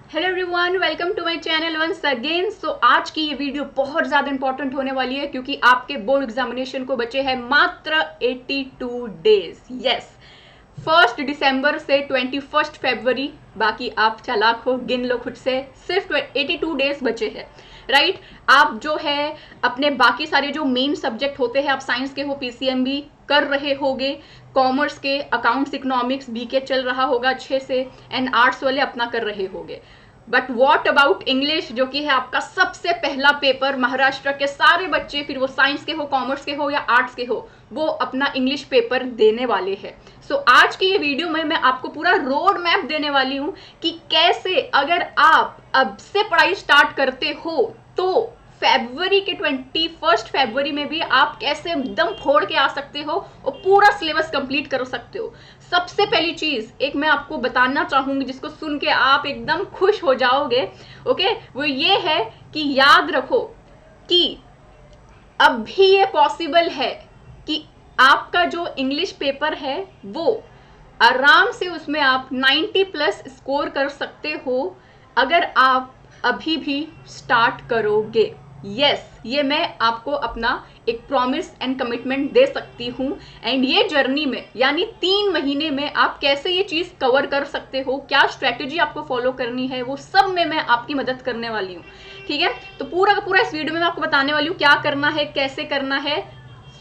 Hello everyone, welcome to my channel once again. So आज की ये वीडियो बहुत ज़्यादा इंपॉर्टेंट होने वाली है क्योंकि आपके बोर्ड एग्जामिनेशन को बचे हैं मात्र 82 डेज। यस, 1 दिसंबर से 21 फरवरी, बाकी आप चालाक हो, गिन लो खुद से, सिर्फ 82 डेज बचे हैं। राइट आप जो है अपने बाकी सारे जो मेन सब्जेक्ट होते हैं, आप साइंस के हो, पीसीएमबी कर रहे होगे, कॉमर्स के अकाउंट्स, इकोनॉमिक्स, बीके चल रहा होगा अच्छे से, एंड आर्ट्स वाले अपना कर रहे होंगे। बट वॉट अबाउट इंग्लिश, जो कि है आपका सबसे पहला पेपर। महाराष्ट्र के सारे बच्चे, फिर वो साइंस के हो, कॉमर्स के हो या आर्ट्स के हो, वो अपना इंग्लिश पेपर देने वाले हैं। सो आज की ये वीडियो में मैं आपको पूरा रोड मैप देने वाली हूं कि कैसे अगर आप अब से पढ़ाई स्टार्ट करते हो तो फरवरी के 21 फरवरी में भी आप कैसे दम फोड़ के आ सकते हो और पूरा सिलेबस कंप्लीट कर सकते हो। सबसे पहली चीज एक मैं आपको बताना चाहूंगी जिसको सुन के आप एकदम खुश हो जाओगे, ओके, वो ये है कि याद रखो कि अब भी ये पॉसिबल है कि आपका जो इंग्लिश पेपर है वो आराम से उसमें आप 90 प्लस स्कोर कर सकते हो अगर आप अभी भी स्टार्ट करोगे। यस, ये मैं आपको अपना एक प्रॉमिस एंड कमिटमेंट दे सकती हूँ। एंड ये जर्नी में यानी 3 महीने में आप कैसे ये चीज़ कवर कर सकते हो, क्या स्ट्रैटेजी आपको फॉलो करनी है, वो सब में मैं आपकी मदद करने वाली हूँ। ठीक है, तो पूरा का पूरा इस वीडियो में मैं आपको बताने वाली हूँ क्या करना है, कैसे करना है।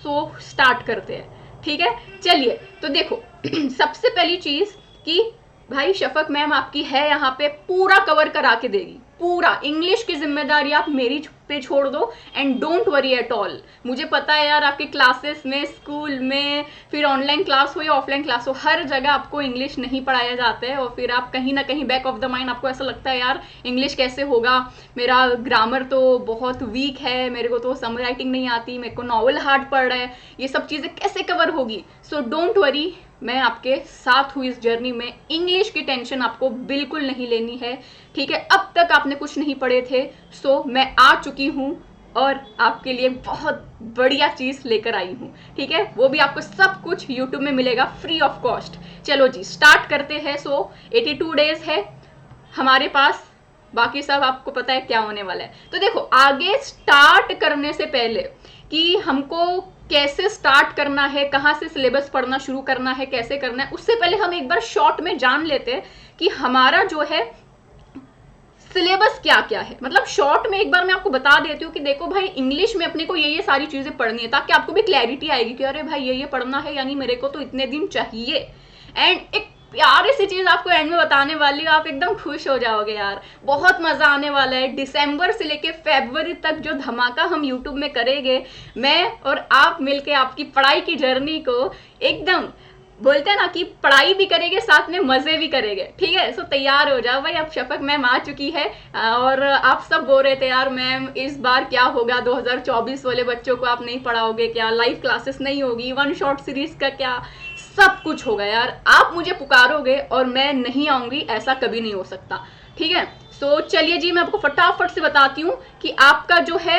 सो स्टार्ट करते हैं। ठीक है, चलिए तो देखो सबसे पहली चीज़ कि भाई शफक मैम आपकी है यहाँ पे पूरा कवर करा के देगी, पूरा इंग्लिश की जिम्मेदारी आप मेरी पे छोड़ दो। And don't worry at all, मुझे पता है यार आपके क्लासेस में, स्कूल में, फिर ऑनलाइन क्लास हो या ऑफलाइन क्लास हो, हर जगह आपको इंग्लिश नहीं पढ़ाया जाता है और फिर आप कहीं ना कहीं बैक ऑफ द माइंड आपको ऐसा लगता है यार इंग्लिश कैसे होगा, मेरा ग्रामर तो बहुत वीक है, मेरे को तो सम राइटिंग नहीं आती, मेरे को नॉवल हार्ड पड़ रहा है, ये सब चीज़ें कैसे कवर होगी। सो डोंट वरी, मैं आपके साथ हूँ इस जर्नी में। इंग्लिश की टेंशन आपको बिल्कुल नहीं लेनी है। ठीक है, अब तक आपने कुछ नहीं पढ़े थे, सो मैं आ चुकी हूँ और आपके लिए बहुत बढ़िया चीज़ लेकर आई हूँ। ठीक है, वो भी आपको सब कुछ यूट्यूब में मिलेगा फ्री ऑफ कॉस्ट। चलो जी स्टार्ट करते हैं। सो 82 डेज है हमारे पास, बाकी सब आपको पता है क्या होने वाला है। तो देखो आगे स्टार्ट करने से पहले कि हमको कैसे स्टार्ट करना है, कहाँ से सिलेबस पढ़ना शुरू करना है, कैसे करना है, उससे पहले हम एक बार शॉर्ट में जान लेते हैं कि हमारा जो है सिलेबस क्या क्या है। मतलब शॉर्ट में एक बार मैं आपको बता देती हूँ कि देखो भाई इंग्लिश में अपने को ये सारी चीजें पढ़नी है, ताकि आपको भी क्लैरिटी आएगी कि अरे भाई ये पढ़ना है, यानी मेरे को तो इतने दिन चाहिए। एंड एक प्यारी सी चीज आपको एंड में बताने वाली हूँ, आप एकदम खुश हो जाओगे यार, बहुत मजा आने वाला है। दिसंबर से लेके फरवरी तक जो धमाका हम यूट्यूब में करेंगे, मैं और आप मिलके आपकी पढ़ाई की जर्नी को एकदम बोलते हैं ना कि पढ़ाई भी करेंगे साथ में मजे भी करेंगे। ठीक है, सो तैयार हो जाओ भाई। अब शफक मैम आ चुकी है और आप सब बोल रहे थे यार मैम इस बार क्या होगा, 2024 वाले बच्चों को आप नहीं पढ़ाओगे क्या, लाइव क्लासेस नहीं होगी, वन शॉट सीरीज का क्या, सब कुछ होगा यार। आप मुझे पुकारोगे और मैं नहीं आऊंगी, ऐसा कभी नहीं हो सकता। ठीक है, सो चलिए जी मैं आपको फटाफट से बताती हूँ कि आपका जो है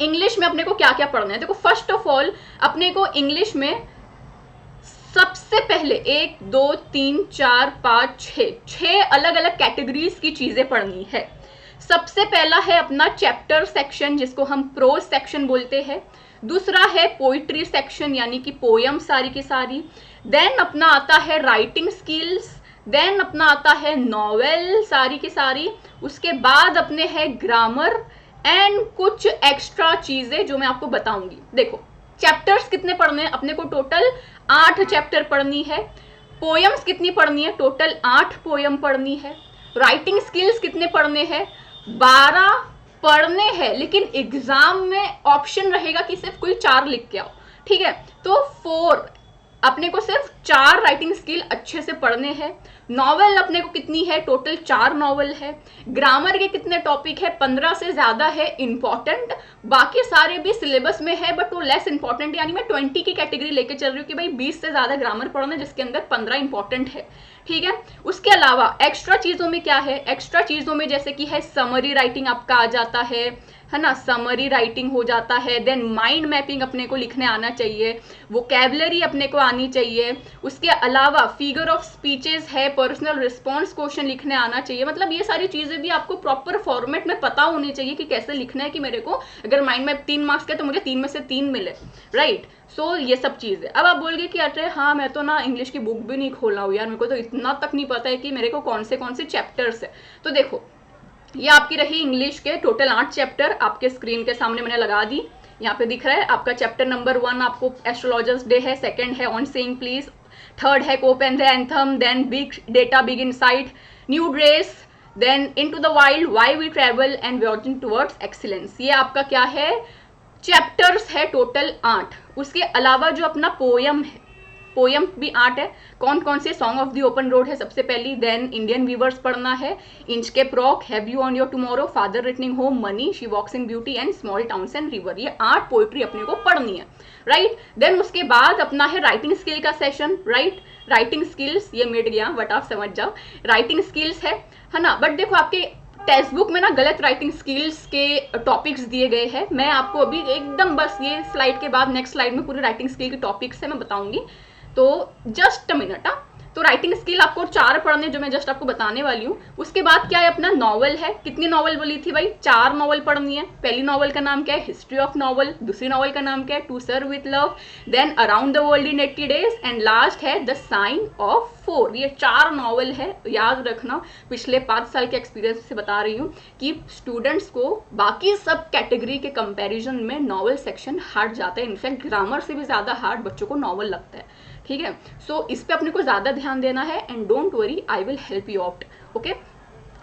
इंग्लिश में अपने को क्या क्या पढ़ना है। देखो फर्स्ट ऑफ ऑल अपने को इंग्लिश में सबसे पहले 1 2 3 4 5 6 अलग अलग कैटेगरीज की चीजें पढ़नी है। सबसे पहला है अपना चैप्टर सेक्शन जिसको हम प्रोज सेक्शन बोलते हैं। दूसरा है पोइट्री सेक्शन यानी कि पोयम सारी की सारी। देन अपना आता है राइटिंग स्किल्स। देन अपना आता है नॉवेल सारी की सारी। उसके बाद अपने है ग्रामर एंड कुछ एक्स्ट्रा चीजें जो मैं आपको बताऊंगी। देखो चैप्टर्स कितने पढ़ने हैं अपने को, टोटल 8 चैप्टर पढ़नी है। पोयम्स कितनी पढ़नी है, टोटल 8 पोयम पढ़नी है। राइटिंग स्किल्स कितने पढ़ने हैं, 12 पढ़ने हैं, लेकिन एग्जाम में ऑप्शन रहेगा कि सिर्फ कोई 4 लिख के आओ। ठीक है, तो 4 अपने को सिर्फ 4 राइटिंग स्किल अच्छे से पढ़ने हैं। नॉवेल अपने को कितनी है, टोटल 4 नॉवेल है। ग्रामर के कितने टॉपिक है, 15 से ज्यादा है इंपॉर्टेंट, बाकी सारे भी सिलेबस में है बट वो लेस इंपॉर्टेंट, यानी मैं 20 की कैटेगरी लेके चल रही हूँ कि भाई 20 से ज्यादा ग्रामर पढ़ना जिसके अंदर 15 इंपॉर्टेंट है। ठीक है, उसके अलावा एक्स्ट्रा चीजों में क्या है, एक्स्ट्रा चीजों में जैसे कि है समरी राइटिंग आपका आ जाता है ना, समरी राइटिंग हो जाता है। देन माइंड मैपिंग अपने को लिखने आना चाहिए, वोकैबुलरी अपने को आनी चाहिए, उसके अलावा फिगर ऑफ स्पीचेस है, पर्सनल रिस्पॉन्स क्वेश्चन लिखने आना चाहिए। मतलब ये सारी चीजें भी आपको प्रॉपर फॉर्मेट में पता होनी चाहिए कि कैसे लिखना है, कि मेरे को अगर माइंड में 3 मार्क्स के तो मुझे 3 में से 3 मिले, राइट। सो ये सब चीज़ है। अब आप बोलोगे कि अरे हाँ मैं तो ना इंग्लिश की बुक भी नहीं खोला हूँ यार, मेरे को तो इतना तक नहीं पता है कि मेरे को कौन से चैप्टर्स है। तो देखो ये आपकी रही इंग्लिश के टोटल 8 चैप्टर, आपके स्क्रीन के सामने मैंने लगा दी, यहाँ पे दिख रहा है आपका चैप्टर नंबर 1 आपको एस्ट्रोलॉजर्स डे है, सेकंड है ऑन सेइंग प्लीज, थर्ड है cop and the anthem, then big data big insight, new dress, then into the wild, why we travel and working towards excellence. ये आपका क्या है, chapters है total 8। उसके अलावा जो अपना पोयम है, पोयम भी 8 है। कौन कौन से, song of the open road है सबसे पहली, देन इंडियन वीवर्स पढ़ना है, इंच के प्रॉक, have you on your tomorrow, father returning home, money, she walks in beauty and small towns and river. ये 8 पोइट्री अपने को पढ़नी है, राइट। देन उसके बाद अपना है राइटिंग स्किल का सेशन, राइट। राइटिंग स्किल्स, ये मिट गया बट आप समझ जाओ, राइटिंग स्किल्स है ना। बट देखो आपके टेक्स्ट बुक में ना गलत राइटिंग स्किल्स के टॉपिक्स दिए गए हैं। मैं आपको अभी एकदम बस ये स्लाइड के बाद नेक्स्ट स्लाइड में पूरे राइटिंग स्किल के टॉपिक्स है मैं बताऊंगी, तो जस्ट अ मिनट। तो राइटिंग स्किल आपको 4 पढ़ने जो मैं जस्ट आपको बताने वाली हूँ। उसके बाद क्या है, अपना नॉवल है। कितनी नॉवल बोली थी भाई, 4 नॉवल पढ़नी है। पहली नॉवल का नाम क्या है, हिस्ट्री ऑफ नॉवल। दूसरी नॉवल का नाम क्या है, to serve with love. Then around the world in 80 days and last है द साइन ऑफ 4। ये 4 नॉवल है, याद रखना। पिछले 5 साल के एक्सपीरियंस से बता रही हूँ कि स्टूडेंट्स को बाकी सब कैटेगरी के कंपैरिजन में नॉवल सेक्शन हार्ड जाता है। इनफैक्ट ग्रामर से भी ज्यादा हार्ड बच्चों को नॉवल लगता है, ठीक है। सो इस पे अपने को ज्यादा ध्यान देना है and don't worry, I will help you out, okay.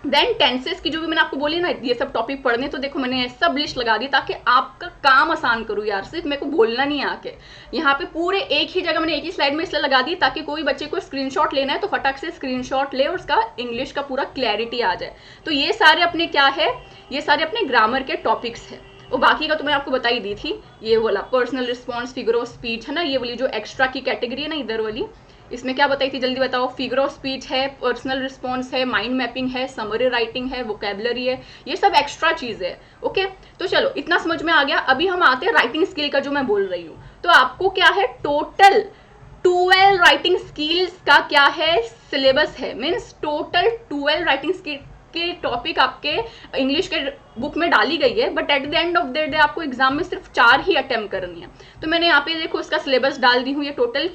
Then tenses की जो भी मैंने आपको बोली ना, ये सब टॉपिक पढ़ने, तो देखो मैंने सब लिस्ट लगा दी ताकि आपका काम आसान करूँ यार, सिर्फ मेरे को बोलना नहीं आके। यहाँ पे पूरे एक ही जगह मैंने एक ही स्लाइड में इसलिए लगा दी ताकि कोई बच्चे को स्क्रीनशॉट लेना है तो फटाक से स्क्रीनशॉट ले और उसका इंग्लिश का पूरा क्लैरिटी आ जाए। तो ये सारे अपने क्या है, ये सारे अपने ग्रामर के टॉपिक्स है। और बाकी का तो मैंने आपको बताई दी थी, ये वाला personal response, figure of speech है ना, ये वाली जो एक्स्ट्रा की कैटेगरी है ना इधर वाली, इसमें क्या बताई थी जल्दी बताओ। फिगर ऑफ स्पीच है, पर्सनल रिस्पॉन्स है, माइंड मैपिंग है, समरी राइटिंग है, वोकेबलरी है, ये सब एक्स्ट्रा चीज है, ओके। तो चलो इतना समझ में आ गया। अभी हम आते हैं राइटिंग स्किल का जो मैं बोल रही हूँ। तो आपको क्या है, टोटल 12 राइटिंग स्किल्स का क्या है, सिलेबस है। मीन्स टोटल 12 राइटिंग स्किल के टॉपिक आपके इंग्लिश के बुक में डाली गई है, but at the end of the day आपको एग्जाम में सिर्फ 4 ही अटेम्प्ट करनी है। तो मैंने यहाँ पे देखो इसका सिलेबस डाल दी हूँ, ये टोटल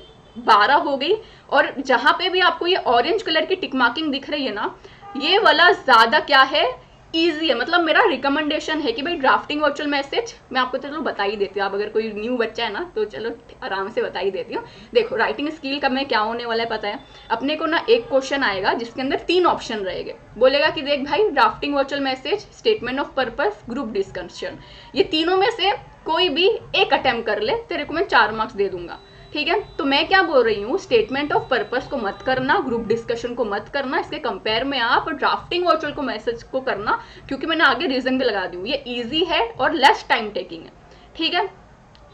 12 हो गई। और जहां पे भी आपको ये ऑरेंज कलर की टिक मार्किंग दिख रही है ना, ये वाला ज्यादा क्या है, ईजी है। मतलब मेरा रिकमेंडेशन है कि भाई ड्राफ्टिंग वर्चुअल मैसेज मैं आपको चलो बता ही देती हूँ। अब अगर कोई न्यू बच्चा है ना तो चलो आराम से बता ही देती हूँ। देखो राइटिंग स्किल का मैं क्या होने वाला है पता है, अपने को ना एक क्वेश्चन आएगा जिसके अंदर 3 ऑप्शन रहेंगे। बोलेगा कि देख भाई drafting virtual message, statement of purpose, group discussion, ये तीनों में से कोई भी एक अटेम्प्ट कर ले, तेरे को मैं 4 मार्क्स दे दूंगा, ठीक है। तो मैं क्या बोल रही हूँ, स्टेटमेंट ऑफ पर्पस को मत करना, ग्रुप डिस्कशन को मत करना, इसके कंपेयर में आप ड्राफ्टिंग वर्चुअल को मैसेज को करना, क्योंकि मैंने आगे रीजन भी लगा दी हूँ, ये इजी है और लेस टाइम टेकिंग है, ठीक है।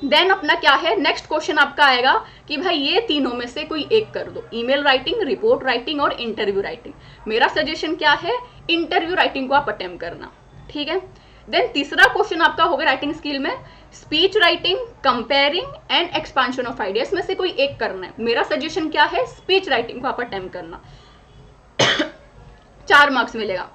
देन अपना क्या है, नेक्स्ट क्वेश्चन आपका आएगा कि भाई ये तीनों में से कोई एक कर दो, ईमेल राइटिंग, रिपोर्ट राइटिंग और इंटरव्यू राइटिंग। मेरा सजेशन क्या है, इंटरव्यू राइटिंग को आप अटेम्प्ट करना, ठीक है। देन तीसरा क्वेश्चन आपका होगा राइटिंग स्किल में, speech writing, comparing and expansion of ideas में से कोई एक करना है। मेरा सजेशन क्या है, स्पीच राइटिंग को आप अटेम्प्ट करना 4 मार्क्स मिलेगा।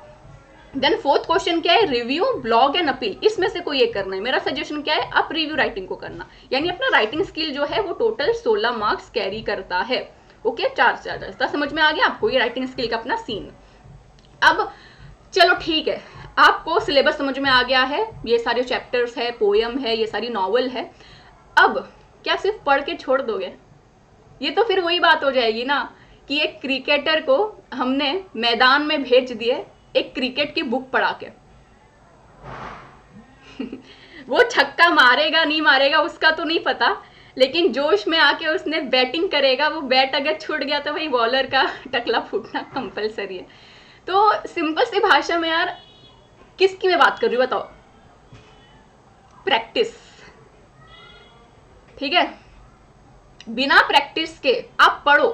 देन फोर्थ क्वेश्चन क्या है, रिव्यू, ब्लॉग एंड अपील, इसमें से कोई एक करना है। मेरा सजेशन क्या है, आप रिव्यू राइटिंग को करना, यानी अपना राइटिंग स्किल जो है वो टोटल 16 मार्क्स कैरी करता है, ओके। 4 समझ में आ गया आपको, ये राइटिंग स्किल का अपना सीन। अब चलो ठीक है, आपको सिलेबस समझ में आ गया है, ये सारे चैप्टर्स है, पोयम है, ये सारी नॉवल है। अब क्या सिर्फ पढ़ के छोड़ दोगे, ये तो फिर वही बात हो जाएगी ना कि एक क्रिकेटर को हमने मैदान में भेज दिए एक क्रिकेट की बुक पढ़ा के वो छक्का मारेगा नहीं मारेगा उसका तो नहीं पता, लेकिन जोश में आके उसने बैटिंग करेगा, वो बैट अगर छूट गया तो भाई बॉलर का टकला फूटना कंपलसरी है। तो सिंपल सी भाषा में यार किसकी मैं बात कर रही हूँ बताओ, प्रैक्टिस, ठीक है। बिना प्रैक्टिस के आप पढ़ो,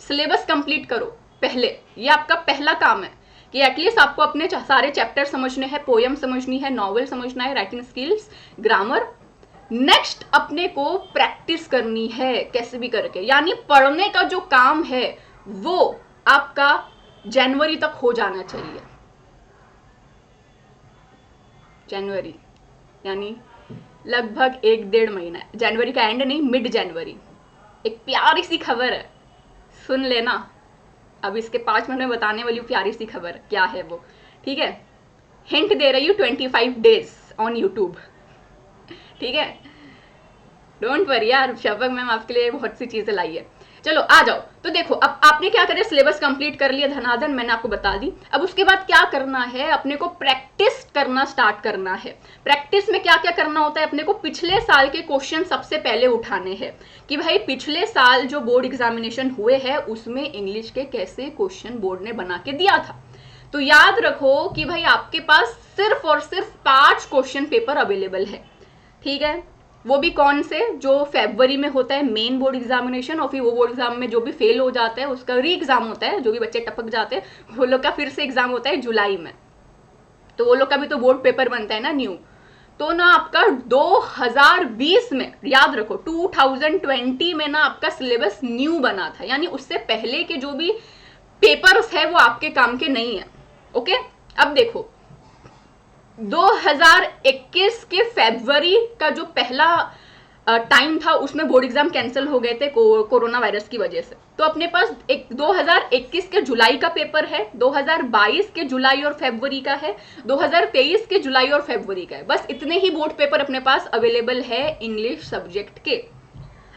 सिलेबस कंप्लीट करो पहले, ये आपका पहला काम है कि एटलीस्ट आपको अपने सारे चैप्टर समझने हैं, पोयम समझनी है, नॉवेल समझना है, राइटिंग स्किल्स, ग्रामर, नेक्स्ट अपने को प्रैक्टिस करनी है कैसे भी करके, यानी पढ़ने का जो काम है वो आपका जनवरी तक हो जाना चाहिए। जनवरी यानी लगभग 1-1.5 महीना, जनवरी का एंड नहीं, मिड जनवरी। एक प्यारी सी खबर है, सुन लेना। अब इसके 5 मिनट में बताने वाली हूँ प्यारी सी खबर क्या है वो, ठीक है। हिंट दे रही हूँ, 25 डेज ऑन यूट्यूब, ठीक है। डोंट वरी यार, शफक मैम आपके लिए बहुत सी चीजें लाई है। चलो आ जाओ। तो देखो अब आपने क्या करें, सिलेबस कंप्लीट कर लिया धनाधन, मैंने आपको बता दी। अब उसके बाद क्या करना है, अपने को प्रैक्टिस करना स्टार्ट करना है। प्रैक्टिस में क्या क्या करना होता है, अपने को पिछले साल के क्वेश्चन सबसे पहले उठाने हैं कि भाई पिछले साल जो बोर्ड एग्जामिनेशन हुए हैं उसमें इंग्लिश के कैसे क्वेश्चन बोर्ड ने बना के दिया था। तो याद रखो कि भाई आपके पास सिर्फ और सिर्फ 5 क्वेश्चन पेपर अवेलेबल है, ठीक है। वो भी कौन से, जो फरवरी में होता है मेन बोर्ड एग्जामिनेशन, और फिर वो बोर्ड एग्जाम में जो भी फेल हो जाता है उसका री एग्जाम होता है, जो भी बच्चे टपक जाते हैं वो लोग का फिर से एग्जाम होता है जुलाई में। तो वो लोग का भी तो बोर्ड पेपर बनता है ना न्यू। तो ना आपका 2020 में, याद रखो 2020 में ना आपका सिलेबस न्यू बना था, यानी उससे पहले के जो भी पेपर्स है वो आपके काम के नहीं है, ओके। अब देखो 2021 के फरवरी का जो पहला टाइम था उसमें बोर्ड एग्जाम कैंसिल हो गए थे कोरोना वायरस की वजह से। तो अपने पास एक 2021 के जुलाई का पेपर है, 2022 के जुलाई और फरवरी का है, 2023 के जुलाई और फरवरी का है। बस इतने ही बोर्ड पेपर अपने पास अवेलेबल है इंग्लिश सब्जेक्ट के।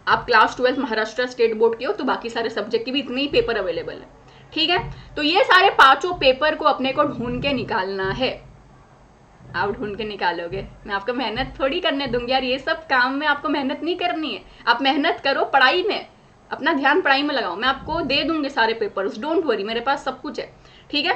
आप क्लास 12 महाराष्ट्र स्टेट बोर्ड के हो तो बाकी सारे सब्जेक्ट के भी इतने ही पेपर अवेलेबल है, ठीक है। तो ये सारे 5 पेपर को अपने को ढूंढ के निकालना है। आप ढूंढ के निकालोगे, मैं आपको मेहनत थोड़ी करने दूंगी यार, ये सब काम में आपको मेहनत नहीं करनी है। आप मेहनत करो पढ़ाई में, अपना ध्यान पढ़ाई में लगाओ, मैं आपको दे दूंगी सारे पेपर्स, डोंट वरी, मेरे पास सब कुछ है, ठीक है।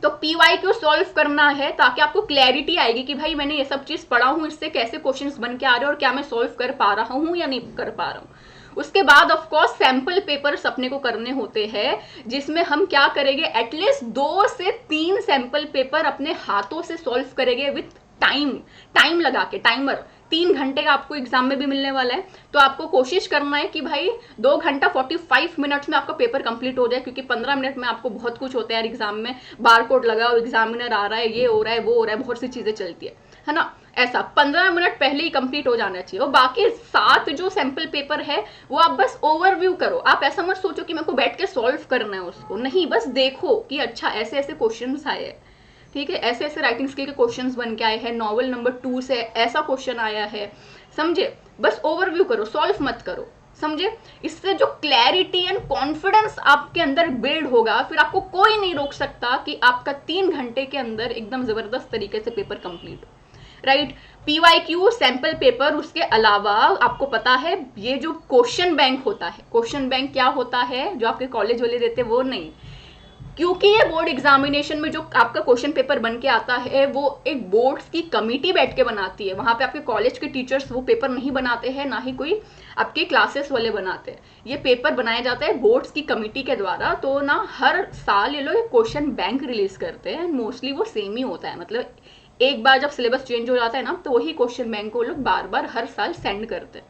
तो PYQ सॉल्व करना है ताकि आपको क्लैरिटी आएगी कि भाई मैंने ये सब चीज पढ़ा हूं, इससे कैसे क्वेश्चंस बन के आ रहे हैं और क्या मैं सॉल्व कर पा रहा हूं या नहीं कर पा रहा हूं। उसके बाद ऑफ कोर्स सैंपल पेपर्स अपने को करने होते हैं, जिसमें हम क्या करेंगे, एटलीस्ट 2 से 3 सैंपल पेपर अपने हाथों से सॉल्व करेंगे विथ टाइम लगा के, टाइमर 3 घंटे का आपको एग्जाम में भी मिलने वाला है। तो आपको कोशिश करना है कि भाई 2 घंटा 45 मिनट्स में आपका पेपर कंप्लीट हो जाए, क्योंकि 15 मिनट में आपको बहुत कुछ होता है यार एग्जाम में, बार कोड लगाओ, एग्जामिनर आ रहा है, ये हो रहा है, वो हो रहा है, बहुत सी चीजें चलती है ना। ऐसा 15 मिनट पहले ही कंप्लीट हो जाना चाहिए। और बाकी 7 जो सैंपल पेपर है वो आप बस ओवरव्यू करो। आप ऐसा मत सोचो कि मेरे को बैठ के सॉल्व करना है उसको, नहीं, बस देखो कि अच्छा ऐसे ऐसे क्वेश्चंस आए हैं, ठीक है, ऐसे ऐसे राइटिंग स्किल के क्वेश्चंस बन के आए हैं, नॉवल नंबर 2 से ऐसा क्वेश्चन आया है, समझे। बस ओवरव्यू करो, सॉल्व मत करो, समझे। इससे जो क्लैरिटी एंड कॉन्फिडेंस आपके अंदर बिल्ड होगा, फिर आपको कोई नहीं रोक सकता कि आपका 3 घंटे के अंदर एकदम जबरदस्त तरीके से पेपर कंप्लीट हो, राइट। PYQ सैंपल पेपर, उसके अलावा आपको पता है ये जो क्वेश्चन बैंक होता है, क्वेश्चन बैंक क्या होता है जो आपके कॉलेज वाले देते हैं वो नहीं, क्योंकि ये बोर्ड एग्जामिनेशन में जो आपका क्वेश्चन पेपर बन के आता है वो एक बोर्ड्स की कमिटी बैठ के बनाती है। वहां पे आपके कॉलेज के टीचर्स वो पेपर नहीं बनाते हैं, ना ही कोई आपके क्लासेस वाले बनाते हैं। ये पेपर बनाया जाता है बोर्ड्स की कमिटी के द्वारा। तो ना हर साल ये लोग क्वेश्चन बैंक रिलीज करते हैं, मोस्टली वो सेम ही होता है, मतलब एक बार जब सिलेबस चेंज हो जाता है ना तो वही क्वेश्चन बैंक को लोग बार बार हर साल सेंड करते हैं।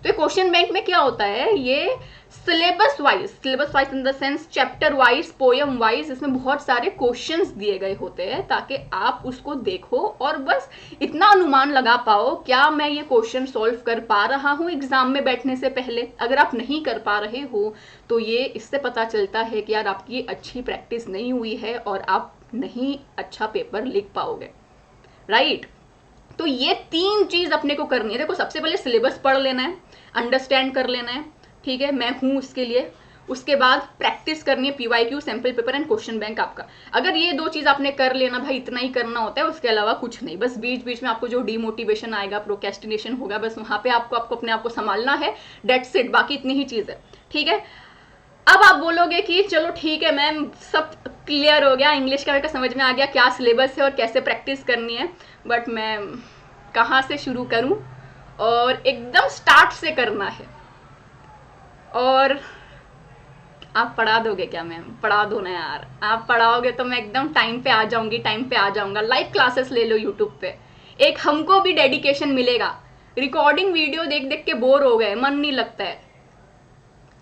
तो ये क्वेश्चन बैंक में क्या होता है, ये syllabus wise in the sense chapter wise, poem wise, इसमें बहुत सारे क्वेश्चंस दिए गए होते हैं ताकि आप उसको देखो और बस इतना अनुमान लगा पाओ क्या मैं ये क्वेश्चन सॉल्व कर पा रहा हूँ एग्जाम में बैठने से पहले। अगर आप नहीं कर पा रहे हो तो ये इससे पता चलता है कि यार आपकी अच्छी प्रैक्टिस नहीं हुई है और आप नहीं अच्छा पेपर लिख पाओगे, राइट। तो ये 3 चीज अपने को करनी है। देखो सबसे पहले सिलेबस पढ़ लेना है, अंडरस्टैंड कर लेना है, ठीक है, मैं हूं उसके लिए। उसके बाद प्रैक्टिस करनी है PYQ sample paper and question bank आपका। अगर ये 2 चीज आपने कर लेना, भाई इतना ही करना होता है, उसके अलावा कुछ नहीं। बस बीच बीच में आपको जो डिमोटिवेशन आएगा, प्रोक्रेस्टिनेशन होगा, बस वहां पे आपको अपने आप को संभालना है, डेट्स इट, बाकी इतनी ही चीज है, ठीक है। अब आप बोलोगे कि चलो ठीक है मैम सब क्लियर हो गया, इंग्लिश का मेरे को समझ में आ गया क्या सिलेबस है और कैसे प्रैक्टिस करनी है, बट मैं कहाँ से शुरू करूं, और एकदम स्टार्ट से करना है। और आप पढ़ा दोगे क्या मैम? पढ़ा दो ना यार, आप पढ़ाओगे तो मैं एकदम टाइम पे आ जाऊंगी, टाइम पे आ जाऊंगा। लाइव क्लासेस ले लो यूट्यूब पे, एक हमको भी डेडिकेशन मिलेगा, रिकॉर्डिंग वीडियो देख देख के बोर हो गए, मन नहीं लगता है।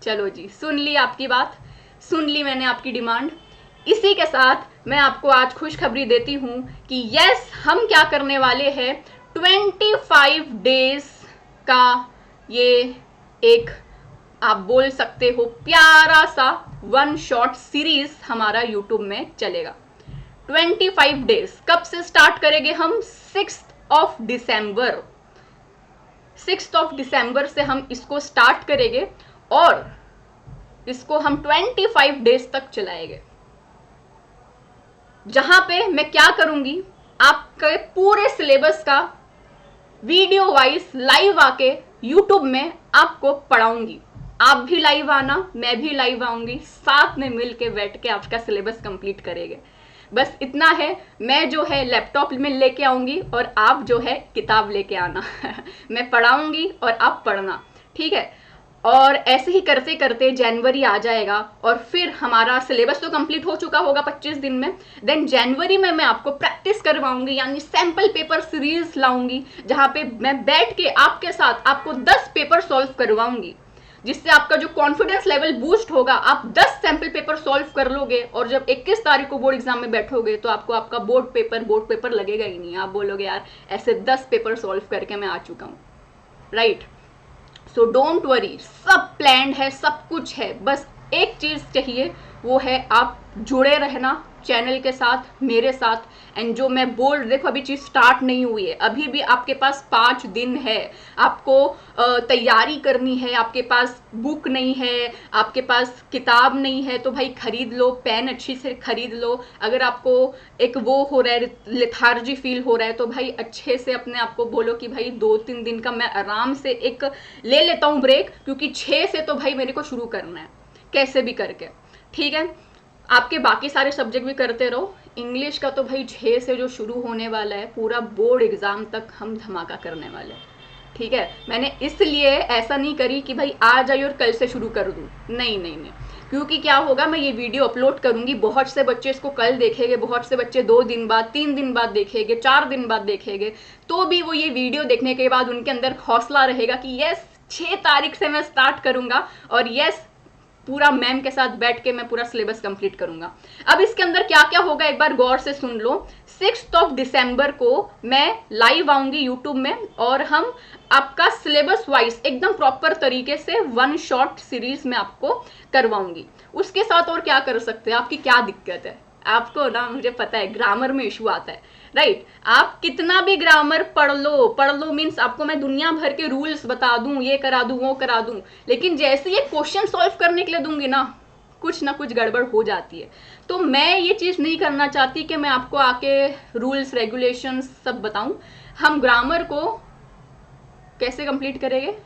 चलो जी, सुन ली आपकी बात, सुन ली मैंने आपकी डिमांड। इसी के साथ मैं आपको आज खुशखबरी देती हूं कि यस, हम क्या करने वाले हैं, 25 डेज का ये एक, आप बोल सकते हो, प्यारा सा वन शॉट सीरीज हमारा यूट्यूब में चलेगा। 25 डेज कब से स्टार्ट करेंगे हम? 6 दिसंबर। 6 दिसंबर से हम इसको स्टार्ट करेंगे और इसको हम 25 डेज तक चलाएंगे, जहां पे मैं क्या करूंगी, आपके पूरे सिलेबस का वीडियो वाइज लाइव आके यूट्यूब में आपको पढ़ाऊंगी। आप भी लाइव आना, मैं भी लाइव आऊंगी, साथ में मिलके बैठ के आपका सिलेबस कंप्लीट करेंगे। बस इतना है, मैं जो है लैपटॉप में लेके आऊंगी और आप जो है किताब लेके आना मैं पढ़ाऊंगी और आप पढ़ना, ठीक है। और ऐसे ही करते करते जनवरी आ जाएगा और फिर हमारा सिलेबस तो कंप्लीट हो चुका होगा 25 दिन में। देन जनवरी में मैं आपको प्रैक्टिस करवाऊंगी, यानी सैंपल पेपर सीरीज लाऊंगी, जहां पे मैं बैठ के आपके साथ आपको 10 पेपर सॉल्व करवाऊंगी, जिससे आपका जो कॉन्फिडेंस लेवल बूस्ट होगा। आप 10 सैंपल पेपर सॉल्व कर लोगे और जब 21 तारीख को बोर्ड एग्जाम में बैठोगे तो आपको आपका बोर्ड पेपर लगेगा ही नहीं। आप बोलोगे यार ऐसे 10 पेपर सॉल्व करके मैं आ चुका हूँ, राइट। सो डोंट वरी, सब प्लान्ड है, सब कुछ है, बस एक चीज चाहिए, वो है आप जुड़े रहना चैनल के साथ, मेरे साथ। एंड जो मैं बोल, देखो अभी चीज स्टार्ट नहीं हुई है, अभी भी आपके पास 5 दिन है, आपको तैयारी करनी है। आपके पास बुक नहीं है, आपके पास किताब नहीं है, तो भाई खरीद लो, पेन अच्छी से खरीद लो। अगर आपको एक वो हो रहा है, लेथार्जी फील हो रहा है, तो भाई अच्छे से अपने आप को बोलो कि भाई 2-3 दिन का मैं आराम से एक ले लेता हूँ ब्रेक, क्योंकि 6 से तो भाई मेरे को शुरू करना है कैसे भी करके, ठीक है। आपके बाकी सारे सब्जेक्ट भी करते रहो, इंग्लिश का तो भाई 6 से जो शुरू होने वाला है, पूरा बोर्ड एग्जाम तक हम धमाका करने वाले हैं, ठीक है। मैंने इसलिए ऐसा नहीं करी कि भाई आज आई और कल से शुरू कर दूं, नहीं नहीं नहीं, क्योंकि क्या होगा, मैं ये वीडियो अपलोड करूंगी, बहुत से बच्चे इसको कल देखेंगे, बहुत से बच्चे 2 दिन बाद, 3 दिन बाद देखेंगे, 4 दिन बाद देखेंगे, तो भी वो ये वीडियो देखने के बाद उनके अंदर हौसला रहेगा कि यस 6 तारीख से मैं स्टार्ट करूंगा और यस पूरा मैम के साथ बैठ के मैं पूरा सिलेबस कंप्लीट करूंगा। अब इसके अंदर क्या क्या होगा एक बार गौर से सुन लो। 6 दिसंबर को मैं लाइव आऊंगी यूट्यूब में और हम आपका सिलेबस वाइज एकदम प्रॉपर तरीके से वन शॉट सीरीज में आपको करवाऊंगी। उसके साथ और क्या कर सकते हैं, आपकी क्या दिक्कत है? आपको ना, मुझे पता है ग्रामर में इशू आता है, राइट। आप कितना भी ग्रामर पढ़ लो मीन्स आपको मैं दुनिया भर के रूल्स बता दूं, ये करा दूं, वो करा दूं, लेकिन जैसे ये क्वेश्चन सॉल्व करने के लिए दूंगी ना कुछ गड़बड़ हो जाती है। तो मैं ये चीज नहीं करना चाहती कि मैं आपको आके रूल्स रेगुलेशन सब बताऊं। हम ग्रामर को कैसे कंप्लीट करेंगे?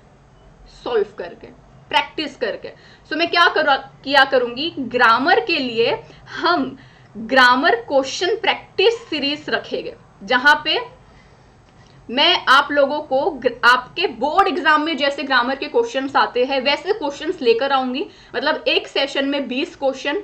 सॉल्व करके, प्रैक्टिस करके। सो मैं क्या करूंगी, ग्रामर के लिए हम ग्रामर क्वेश्चन प्रैक्टिस सीरीज रखेंगे, जहां पे मैं आप लोगों को आपके बोर्ड एग्जाम में जैसे ग्रामर के क्वेश्चंस आते हैं वैसे क्वेश्चंस लेकर आऊंगी। मतलब एक सेशन में 20 क्वेश्चन,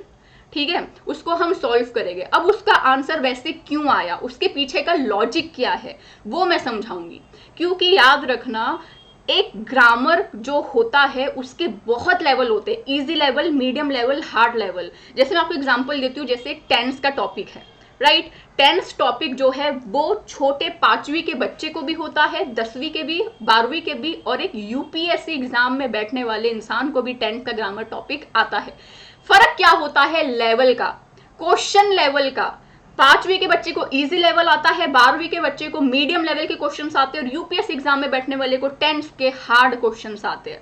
ठीक है, उसको हम सॉल्व करेंगे। अब उसका आंसर वैसे क्यों आया, उसके पीछे का लॉजिक क्या है, वो मैं समझाऊंगी। क्योंकि याद रखना, एक ग्रामर जो होता है उसके बहुत लेवल होते हैं, easy level, medium level, hard level. जैसे मैं आपको एग्जांपल देती हूँ, जैसे टेंस का टॉपिक है, राइट। टेंस टॉपिक जो है वो छोटे 5वीं के बच्चे को भी होता है, 10वीं के भी, 12वीं के भी, और एक यूपीएससी एग्जाम में बैठने वाले इंसान को भी टेंस का ग्रामर टॉपिक आता है। फर्क क्या होता है? लेवल का, क्वेश्चन लेवल का। 5वीं के बच्चे को इजी लेवल आता है, 12वीं के बच्चे को मीडियम लेवल के क्वेश्चंस आते हैं, और यूपीएससी एग्जाम में बैठने वाले को टेंस के हार्ड क्वेश्चंस आते हैं।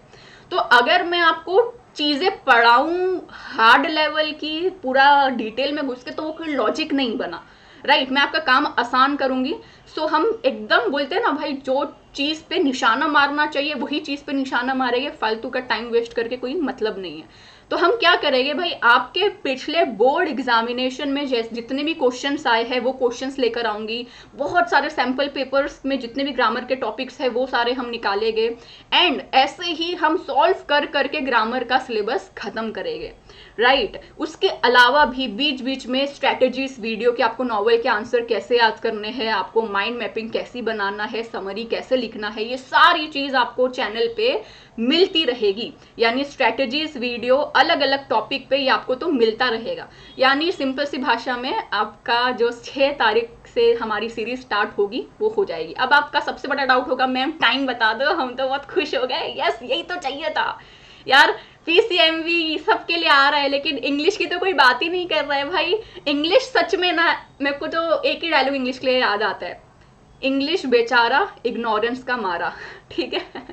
तो अगर मैं आपको चीजें पढ़ाऊं हार्ड लेवल की पूरा डिटेल में घुस के, तो वो कोई लॉजिक नहीं बना, राइट। मैं आपका काम आसान करूंगी। सो हम एकदम बोलते हैं ना भाई, जो चीज पे निशाना मारना चाहिए वही चीज पे निशाना मारेंगे, फालतू का टाइम वेस्ट करके कोई मतलब नहीं है। तो हम क्या करेंगे भाई, आपके पिछले बोर्ड एग्जामिनेशन में जितने भी क्वेश्चंस आए हैं वो क्वेश्चंस लेकर आऊंगी। बहुत सारे सैंपल पेपर्स में जितने भी ग्रामर के टॉपिक्स है वो सारे हम निकालेंगे, एंड ऐसे ही हम सॉल्व कर करके ग्रामर का सिलेबस खत्म करेंगे। राइट उसके अलावा भी बीच बीच में स्ट्रैटेजीज वीडियो कि आपको नॉवल के आंसर कैसे याद करने हैं, आपको माइंड मैपिंग कैसी बनाना है, समरी कैसे लिखना है, ये सारी चीज आपको चैनल पे मिलती रहेगी। यानी स्ट्रैटेजीज वीडियो अलग अलग टॉपिक पे ये आपको तो मिलता रहेगा। यानी सिंपल सी भाषा में आपका जो 6 तारीख से हमारी सीरीज स्टार्ट होगी वो हो जाएगी। अब आपका सबसे बड़ा डाउट होगा मैम टाइम बता दो, हम तो बहुत खुश हो गए, यस यही तो चाहिए था यार। पीसीएमवी सबके लिए आ रहा है लेकिन इंग्लिश की तो कोई बात ही नहीं कर रहा है भाई। इंग्लिश सच में ना, मेरे को तो एक ही डायलॉग इंग्लिश के लिए याद आता है, इंग्लिश बेचारा इग्नोरेंस का मारा। ठीक है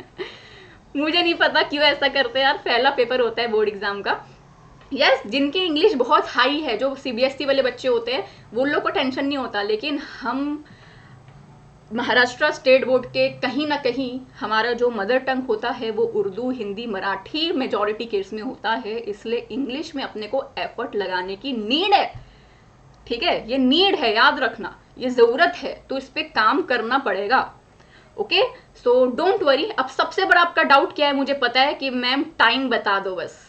मुझे नहीं पता क्यों ऐसा करते हैं यार, पहला पेपर होता है बोर्ड एग्जाम का। यस जिनकी इंग्लिश बहुत हाई है, जो सीबीएसई वाले बच्चे होते हैं, वो लोग को टेंशन नहीं होता, लेकिन हम महाराष्ट्र स्टेट बोर्ड के कहीं ना कहीं हमारा जो मदर टंग होता है वो उर्दू, हिंदी, मराठी मेजॉरिटी केस में होता है, इसलिए इंग्लिश में अपने को एफर्ट लगाने की नीड है। ठीक है, ये नीड है, याद रखना, ये जरूरत है, तो इस पे काम करना पड़ेगा। Okay so don't worry. अब सबसे बड़ा आपका डाउट क्या है मुझे पता है कि मैम टाइम बता दो, बस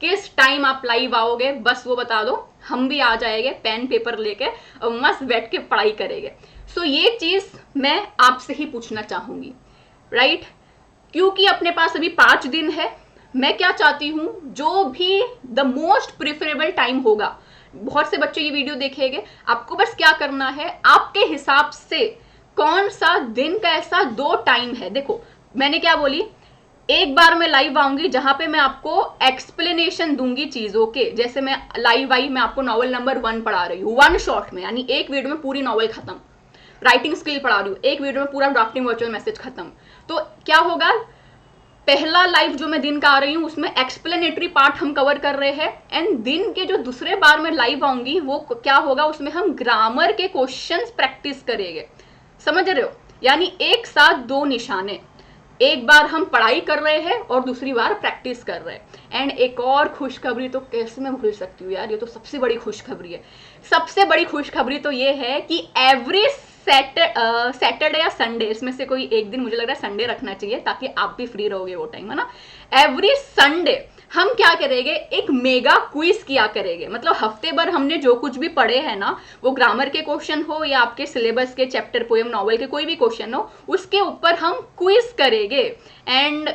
किस टाइम आप लाइव आओगे बस वो बता दो, हम भी आ जाएंगे पेन पेपर लेके और मस्त बैठ के पढ़ाई करेंगे। सो ये चीज मैं आपसे ही पूछना चाहूंगी, राइट? क्योंकि अपने पास अभी 5 दिन है, मैं क्या चाहती हूं, जो भी द मोस्ट प्रिफरेबल टाइम होगा, बहुत से बच्चे ये वीडियो देखेंगे, आपको बस क्या करना है, आपके हिसाब से कौन सा दिन का ऐसा 2 टाइम है। देखो मैंने क्या बोली, एक बार मैं लाइव आऊंगी जहां पे मैं आपको एक्सप्लेनेशन दूंगी चीजों के, जैसे मैं लाइव आई, मैं आपको नॉवल नंबर 1 पढ़ा रही हूँ 1 शॉट में, यानी एक वीडियो में पूरी नॉवल खत्म। राइटिंग स्किल पढ़ा रही हूँ, एक वीडियो में पूरा ड्राफ्टिंग वर्चुअल मैसेज खत्म। तो क्या होगा, पहला लाइव जो मैं दिन का आ रही हूँ उसमें एक्सप्लेनेटरी पार्ट हम कवर कर रहे हैं, एंड दिन के जो दूसरे बार मैं लाइव आऊंगी वो क्या होगा, उसमें हम ग्रामर के क्वेश्चंस प्रैक्टिस करेंगे। समझ रहे हो? यानी एक साथ 2 निशाने, एक बार हम पढ़ाई कर रहे हैं और दूसरी बार प्रैक्टिस कर रहे हैं। एंड एक और खुशखबरी तो कैसे मैं भूल सकती हूँ यार, ये तो सबसे बड़ी खुशखबरी है। सबसे बड़ी खुशखबरी तो ये है कि एवरी सैटरडे या संडे, इसमें से कोई एक दिन, मुझे लग रहा है संडे रखना चाहिए ताकि आप भी फ्री रहोगे वो टाइम, है ना। एवरी संडे हम क्या करेंगे, एक मेगा क्विज किया करेंगे। मतलब हफ्ते भर हमने जो कुछ भी पढ़े हैं ना, वो ग्रामर के क्वेश्चन हो या आपके सिलेबस के चैप्टर, पोएम, नॉवल के कोई भी क्वेश्चन हो, उसके ऊपर हम क्विज करेंगे। एंड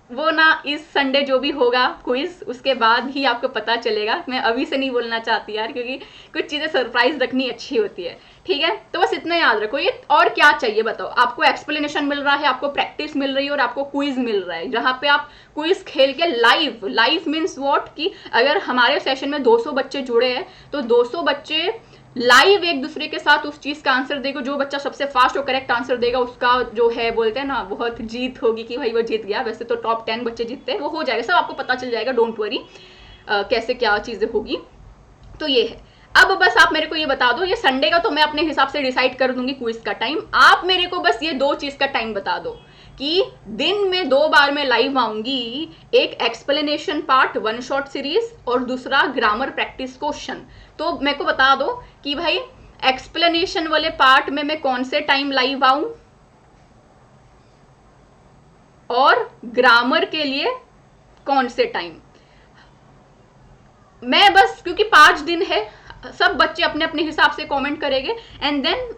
वो ना इस संडे जो भी होगा क्विज, उसके बाद ही आपको पता चलेगा। मैं अभी से नहीं बोलना चाहती यार, क्योंकि कुछ चीजें सरप्राइज रखनी अच्छी होती है। ठीक है, तो बस इतना याद रखो। ये और क्या चाहिए बताओ, आपको एक्सप्लेनेशन मिल रहा है, आपको प्रैक्टिस मिल रही है और आपको क्विज मिल रहा है, जहां पे आप क्विज खेल के लाइव मीन्स व्हाट, कि अगर हमारे सेशन में 200 बच्चे जुड़े हैं तो 200 बच्चे लाइव एक दूसरे के साथ उस चीज का आंसर देगा। जो बच्चा सबसे फास्ट और करेक्ट आंसर देगा उसका जो है, बोलते हैं ना, बहुत जीत होगी कि भाई वो जीत गया। वैसे तो टॉप 10 बच्चे जीतते हैं, वो हो जाएगा, सब आपको पता चल जाएगा, डोंट वरी कैसे क्या चीजें होगी। तो ये है। अब बस आप मेरे को ये बता दो, ये संडे का तो मैं अपने हिसाब से डिसाइड कर दूंगी क्विज का टाइम। आप मेरे को बस ये 2 चीज का टाइम बता दो कि दिन में 2 बार मैं लाइव आऊंगी, एक एक्सप्लेनेशन पार्ट 1 शॉट सीरीज और दूसरा ग्रामर प्रैक्टिस क्वेश्चन। तो मेरे को बता दो कि भाई एक्सप्लेनेशन वाले पार्ट में मैं कौन से टाइम लाइव आऊं और ग्रामर के लिए कौन से टाइम। मैं बस, क्योंकि 5 दिन है, सब बच्चे अपने अपने हिसाब से कमेंट करेंगे, एंड देन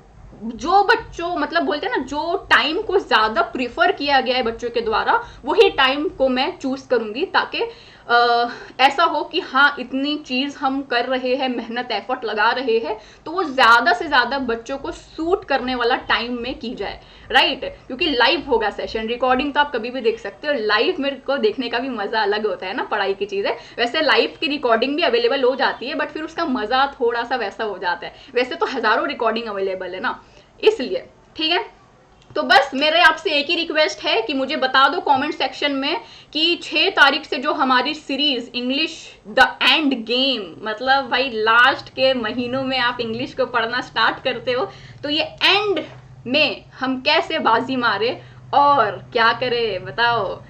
जो बच्चों, मतलब बोलते हैं ना, जो टाइम को ज्यादा प्रिफर किया गया है बच्चों के द्वारा, वही टाइम को मैं चूज करूंगी, ताकि ऐसा हो कि हाँ इतनी चीज हम कर रहे हैं, मेहनत एफर्ट लगा रहे हैं, तो वो ज्यादा से ज्यादा बच्चों को सूट करने वाला टाइम में की जाए, राइट? क्योंकि लाइव होगा सेशन, रिकॉर्डिंग तो आप कभी भी देख सकते हो, लाइव मेरे को देखने का भी मजा अलग होता है ना, पढ़ाई की चीज है। वैसे लाइव की रिकॉर्डिंग भी अवेलेबल हो जाती है, बट फिर उसका मजा थोड़ा सा वैसा हो जाता है। वैसे तो हजारों रिकॉर्डिंग अवेलेबल है ना, इसलिए। ठीक है, तो बस मेरे आपसे एक ही रिक्वेस्ट है कि मुझे बता दो कमेंट सेक्शन में कि 6 तारीख से जो हमारी series English the end game, मतलब भाई लास्ट के महीनों में आप इंग्लिश को पढ़ना स्टार्ट करते हो, तो ये एंड में हम कैसे बाजी मारे और क्या करें बताओ,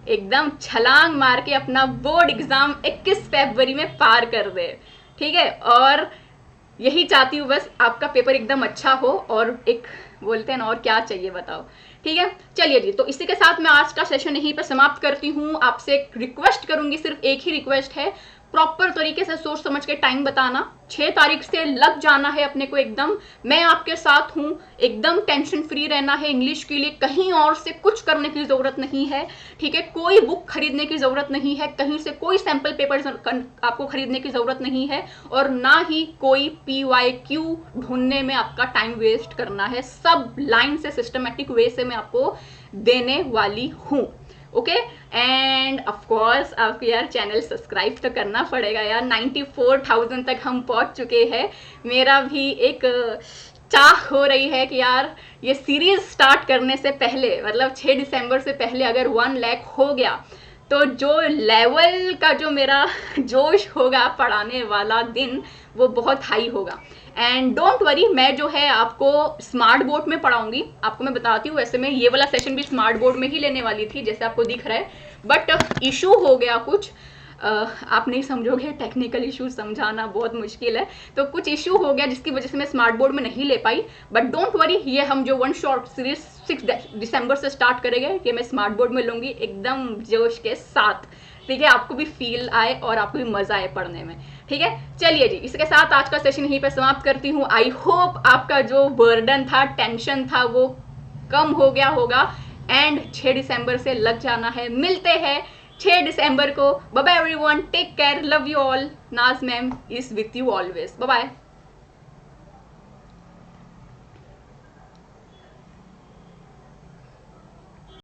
एकदम छलांग मार के अपना बोर्ड एग्जाम 21 फरवरी में पार कर दे। ठीक है, और यही चाहती हूँ बस, आपका पेपर एकदम अच्छा हो, और एक बोलते हैं ना, और क्या चाहिए बताओ। ठीक है, चलिए जी, तो इसी के साथ मैं आज का सेशन यहीं पर समाप्त करती हूँ। आपसे एक रिक्वेस्ट करूंगी, सिर्फ एक ही रिक्वेस्ट है, प्रॉपर तरीके से सोच समझ के टाइम बताना। 6 तारीख से लग जाना है अपने को एकदम, मैं आपके साथ हूँ, एकदम टेंशन फ्री रहना है इंग्लिश के लिए, कहीं और से कुछ करने की जरूरत नहीं है, ठीक है, कोई बुक खरीदने की जरूरत नहीं है, कहीं से कोई सैंपल पेपर आपको खरीदने की जरूरत नहीं है, और ना ही कोई PYQ ढूंढने में आपका टाइम वेस्ट करना है। सब लाइन से सिस्टमेटिक वे से मैं आपको देने वाली हूँ। ओके, एंड ऑफ कोर्स आपको यार चैनल सब्सक्राइब तो करना पड़ेगा यार, 94,000 तक हम पहुंच चुके हैं। मेरा भी एक चाह हो रही है कि यार ये सीरीज स्टार्ट करने से पहले, मतलब 6 दिसंबर से पहले अगर 1 लाख हो गया तो जो लेवल का जो मेरा जोश होगा पढ़ाने वाला दिन, वो बहुत हाई होगा। एंड डोंट वरी, मैं जो है आपको स्मार्ट बोर्ड में पढ़ाऊंगी। आपको मैं बताती हूँ, वैसे मैं ये वाला सेशन भी स्मार्ट बोर्ड में ही लेने वाली थी जैसे आपको दिख रहा है, बट इशू हो गया कुछ, आप नहीं समझोगे, टेक्निकल इशू समझाना बहुत मुश्किल है, तो कुछ इशू हो गया जिसकी वजह से मैं स्मार्ट बोर्ड में नहीं ले पाई। बट डोंट वरी, ये हम जो वन शॉर्ट सीरीज 6 दिसंबर से स्टार्ट करेंगे, कि मैं स्मार्ट बोर्ड में लूंगी एकदम जोश के साथ, ठीक है, आपको भी फील आए और आपको भी मजा आए पढ़ने में, ठीक है। चलिए जी, इसके साथ आज का सेशन यहीं पे समाप्त करती हूँ। आई होप आपका जो बर्डन था, टेंशन था, वो कम हो गया होगा। एंड 6 दिसंबर से लग जाना है, मिलते हैं 6 दिसंबर को। Bye bye everyone, take care, love you all. Naaz ma'am is with you always, bye bye.